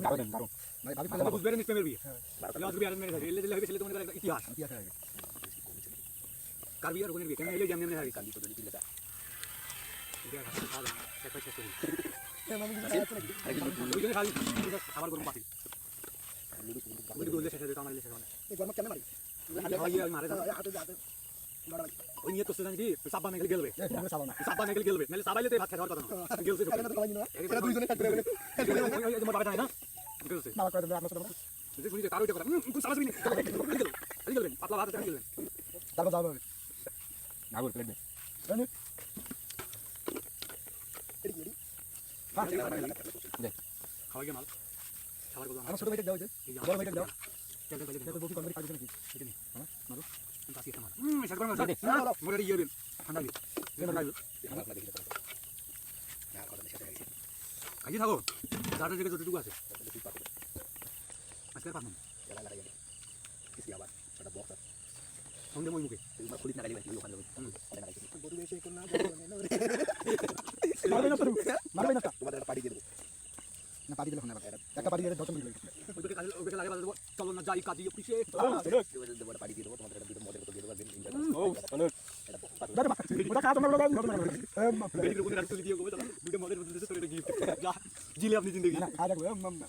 দারুণ দারুণ ভাই ভাবি আমরা বুঝবে না স্পেমের বিয়ে হ্যাঁ। লাজ বিয়ে আর মেরে থাকে এলে হবে ছেলে তোমাদের একটা ইতিহাস ইতিহাস হয়ে গেছে কার বিয়ে আর ওখানে বিয়ে কেন এলে যেমন হয় কালি তো যদি দিলে তা এটা খাওয়া যায় এক পয়সা করি মামি কিছু খাওয়াচ্ছে নাকি ওই জন্য খালি খাবার গরম পাতি ওই দিকে শেষ হয়ে আমার শেষ হয় এই গরম কেন মারি খাওয়াই মারে হাতে হাতে লড়াই ওই নিয়ে তো জানি কি সাবান নিয়ে গেলবে এই আমরা সাবানা সাবান নিয়ে গেলবে নালে সাবাইলে তো ভাত খাওয়ার কথা না গেলছে কেন তো খাওয়াই না এরা দুইজনে কাট করে তোমার বাবা জানে না গেলছে মামা কয় আমরা সাথে যে শুনি যে কারো এটা কথা কোন সাবাস বিনি গেলবেন পাতলা ভাত গেলবেন তারপর যাবো নাগর প্লেট দে জানি এডি এডি খাওয়াই গে মাল খাবার কথা আমার ছোট ভাইটা দাও যে বড় ভাইটা দাও তেল তেল এটা তো বকি কমপ্লিট কাজ নাকি এটা নি হ্যাঁ মারো তাসি খামার শেষ করে মারো মোরে ইয়ে দিন ঠান্ডা দিন এটা খাইলো কাজে থাকো যাটা জায়গায় যতটুকু আছে আজকে পাবো কিসি আবার একটা বক্স সঙ্গে মই মুখে খুলিস না গালি ভাই ওখানে বড় বেশি কোন না মারবে না তো মারবে না তোমাদের একটা পার্টি দিয়ে দেবো না পার্টি দিলে না একটা পার্টি দিয়ে 10 মিনিট লাগে ওইদিকে কাজে ওইদিকে লাগে বাজে চলো না যাই কাজে অফিসে দেবো পার্টি দিয়ে দেবো তোমাদের একটা দুটো মদের বোতল দিয়ে দেবো ও চলো দাদা ওটা খাওয়া তোমরা বলো বেরিয়ে কোন রাস্তা দিয়ে গোবে দুটো মদের বদলে দিতে তোরে গিফট যা জিলে আপনি জিন্দেগি না খাওয়া যাবে মাম্মা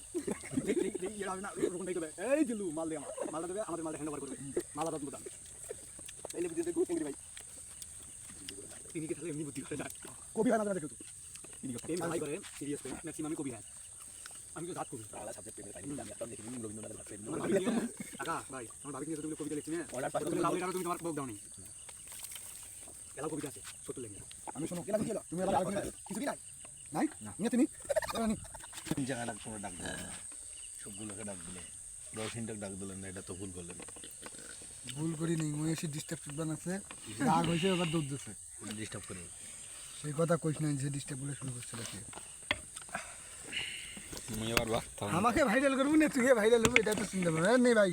এই না রকম টাই করবে এই জিলু মাল দে আমার মালটা দেবে আমাদের মালটা হ্যান্ড ওভার করবে মালা দাও দাও তাইলে বুঝতে দেবো চিংড়ি ভাই তিনি কি তাহলে এমনি বুদ্ধি করে যায় কবি হয় না দেখো তো এই ভাই করে সিরিয়াস পেন ম্যাক্সিমাম কবি হয় আমি তো ধাত কবি বাংলা সাবজেক্ট পেতে পাইনি আমি একটা দেখিনি রবীন্দ্রনাথ ভাষায় আমার ভাবি নিয়ে কাকা ভাই আমার ভাবি নিয়ে তুমি কবিতা লিখছি না অর্ডার পাস তুমি লাভ লেটার তুমি তোমার বক দাও নি এলাও কবিতা আছে ছোট লেখা আমি শোনো কেন কি হলো তুমি আবার আগে কিছু কি নাই নাই নিয়ে তুমি জানি তিন জায়গায় কোনো ডাক দিলেন না সবগুলোকে ডাক দিলে রসিনটাকে ডাক দিলেন না এটা তো ভুল করলেন ভুল করি নেই মহেশি ডিস্টার্ব বানাচ্ছে রাগ হয়েছে এবার দুধ দিচ্ছে ডিস্টার্ব করে সেই কথা কইস না যে ডিস্টার্ব বলে শুরু করছে নাকি আমি এবার বাঁচতাম আমাকে ভাইরাল করবো না তুই ভাইরাল হবো এটা তো চিন্তা ভাবনা নেই ভাই